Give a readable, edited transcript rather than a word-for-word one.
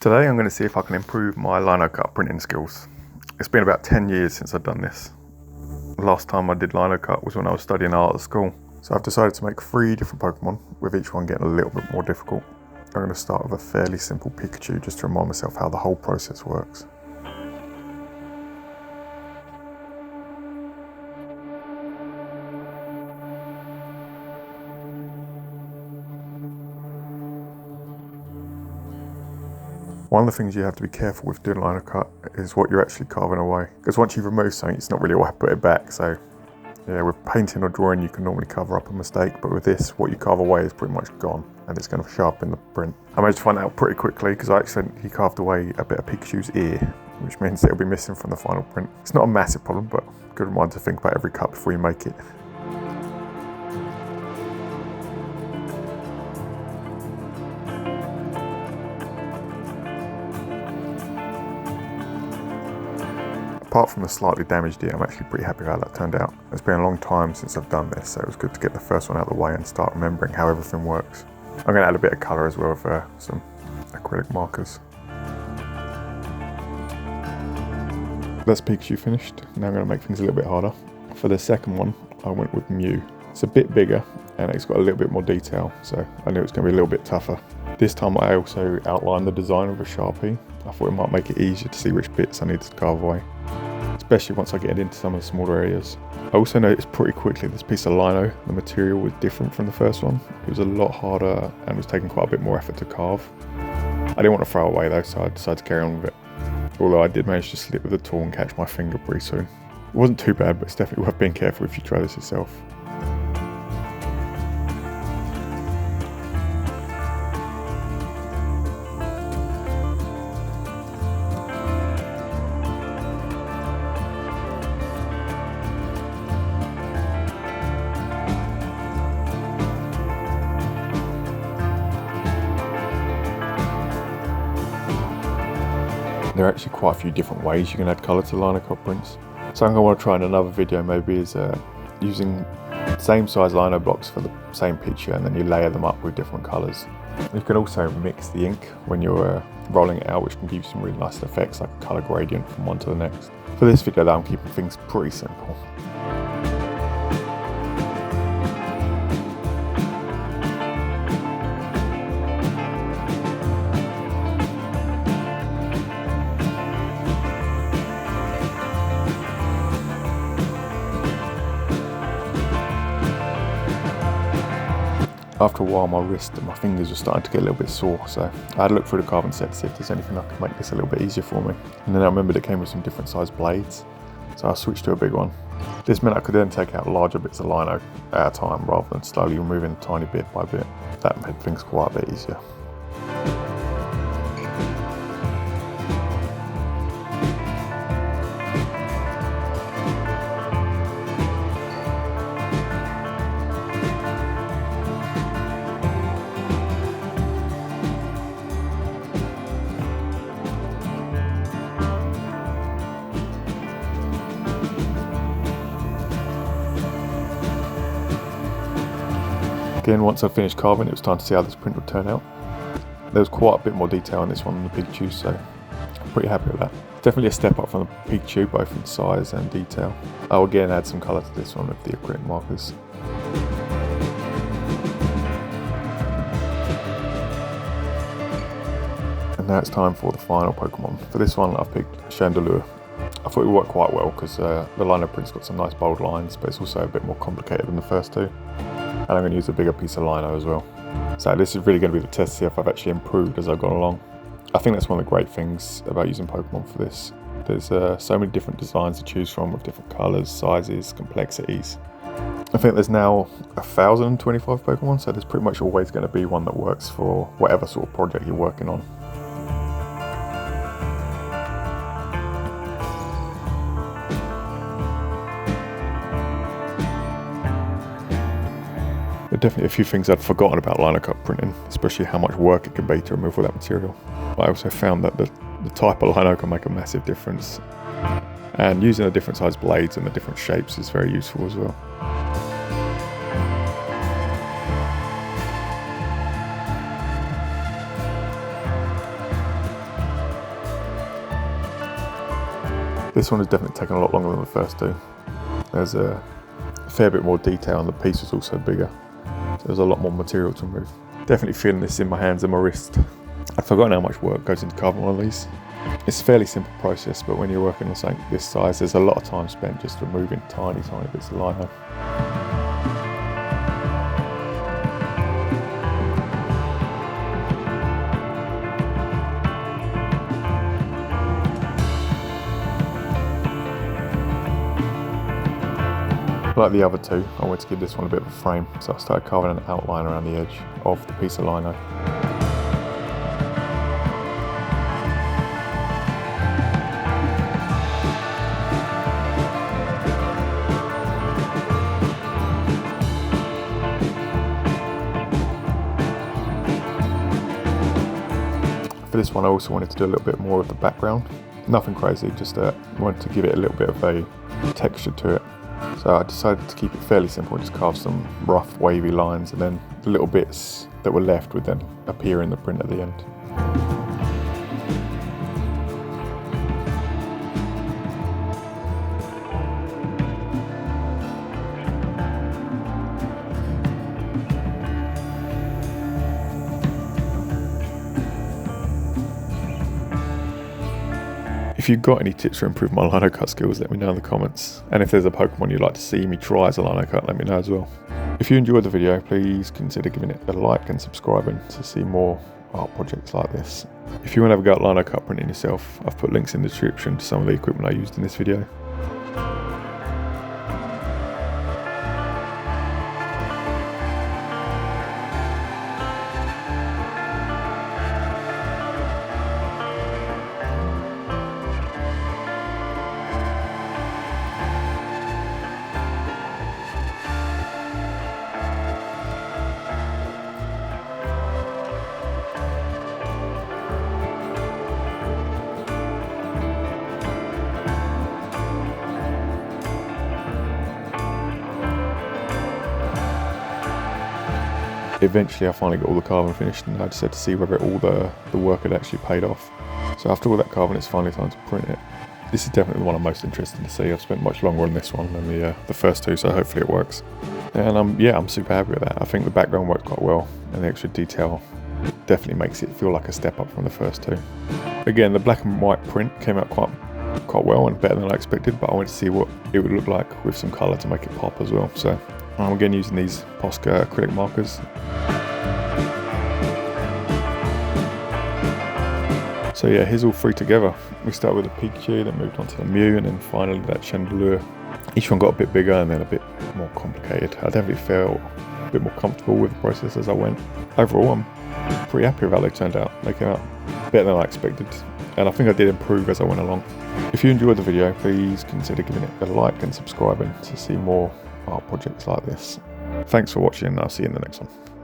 Today I'm going to see if I can improve my Linocut printing skills. It's been about 10 years since I've done this. The last time I did Linocut was when I was studying art at school. So I've decided to make 3 different Pokémon, with each one getting a little bit more difficult. I'm going to start with a fairly simple Pikachu just to remind myself how the whole process works. One of the things you have to be careful with doing Linocut is what you're actually carving away. Because once you've removed something, it's not really what I put it back. So yeah, with painting or drawing, you can normally cover up a mistake, but with this, what you carve away is pretty much gone, and it's going to sharpen the print. I managed to find that out pretty quickly because I accidentally carved away a bit of Pikachu's ear, which means it'll be missing from the final print. It's not a massive problem, but a good reminder to think about every cut before you make it. Apart from the slightly damaged ear, I'm actually pretty happy how that turned out. It's been a long time since I've done this, so it was good to get the first one out of the way and start remembering how everything works. I'm going to add a bit of colour as well with some acrylic markers. That's Pikachu finished. Now I'm going to make things a little bit harder. For the second one, I went with Mew. It's a bit bigger and it's got a little bit more detail, so I knew it was going to be a little bit tougher. This time I also outlined the design with a Sharpie. I thought it might make it easier to see which bits I needed to carve away, especially once I get into some of the smaller areas. I also noticed pretty quickly this piece of lino, the material was different from the first one. It was a lot harder and was taking quite a bit more effort to carve. I didn't want to throw it away though, so I decided to carry on with it. Although I did manage to slip with the tool and catch my finger pretty soon. It wasn't too bad, but it's definitely worth being careful if you try this yourself. There are actually quite a few different ways you can add colour to Linocut prints. So I'm going to want to try in another video maybe is using same size lino blocks for the same picture, and then you layer them up with different colours. You can also mix the ink when you're rolling it out, which can give you some really nice effects like a colour gradient from one to the next. For this video though, I'm keeping things pretty simple. After a while my wrist and my fingers were starting to get a little bit sore, so I had to look through the carving set to see if there's anything I could make this a little bit easier for me. And then I remembered it came with some different sized blades, so I switched to a big one. This meant I could then take out larger bits of lino at a time rather than slowly removing tiny bit by bit. That made things quite a bit easier. Again, once I finished carving, it was time to see how this print would turn out. There was quite a bit more detail in this one than the Pikachu, so I'm pretty happy with that. Definitely a step up from the Pikachu, both in size and detail. I'll again add some colour to this one with the acrylic markers. And now it's time for the final Pokemon. For this one, I've picked Chandelure. I thought it would work quite well because the lino print's got some nice bold lines, but it's also a bit more complicated than the first two. And I'm going to use a bigger piece of lino as well. So this is really going to be the test to see if I've actually improved as I've gone along. I think that's one of the great things about using Pokemon for this. There's so many different designs to choose from with different colours, sizes, complexities. I think there's now 1,025 Pokemon, so there's pretty much always going to be one that works for whatever sort of project you're working on. There are definitely a few things I'd forgotten about Linocut printing, especially how much work it can be to remove all that material. I also found that the type of lino can make a massive difference, and using the different size blades and the different shapes is very useful as well. This one has definitely taken a lot longer than the first two. There's a fair bit more detail and the piece was also bigger. So there's a lot more material to remove. Definitely feeling this in my hands and my wrist. I'd forgotten how much work goes into carving one of these. It's a fairly simple process, but when you're working on something this size, there's a lot of time spent just removing tiny bits of lino. Like the other two, I wanted to give this one a bit of a frame, so I started carving an outline around the edge of the piece of lino. For this one I also wanted to do a little bit more of the background. Nothing crazy, just wanted to give it a little bit of a texture to it. So I decided to keep it fairly simple, just carve some rough wavy lines, and then the little bits that were left would then appear in the print at the end. If you've got any tips to improve my Linocut skills, let me know in the comments. And if there's a Pokemon you'd like to see me try as a Linocut, let me know as well. If you enjoyed the video, please consider giving it a like and subscribing to see more art projects like this. If you want to have a go at Linocut printing yourself, I've put links in the description to some of the equipment I used in this video. Eventually I finally got all the carving finished, and I just had to see whether all the work had actually paid off. So after all that carving, it's finally time to print it. This is definitely the one I'm most interested to see. I've spent much longer on this one than the first two, so hopefully it works. And I'm super happy with that. I think the background worked quite well, and the extra detail definitely makes it feel like a step up from the first two. Again, the black and white print came out quite well and better than I expected, but I wanted to see what it would look like with some colour to make it pop as well. So I'm again using these Posca acrylic markers. So yeah, here's all three together. We started with the Pikachu, then moved on to the Mew, and then finally that Chandelure. Each one got a bit bigger and then a bit more complicated. I definitely felt a bit more comfortable with the process as I went. Overall, I'm pretty happy with how they turned out. They came out better than I expected, and I think I did improve as I went along. If you enjoyed the video, please consider giving it a like and subscribing to see more art projects like this. Thanks for watching, and I'll see you in the next one.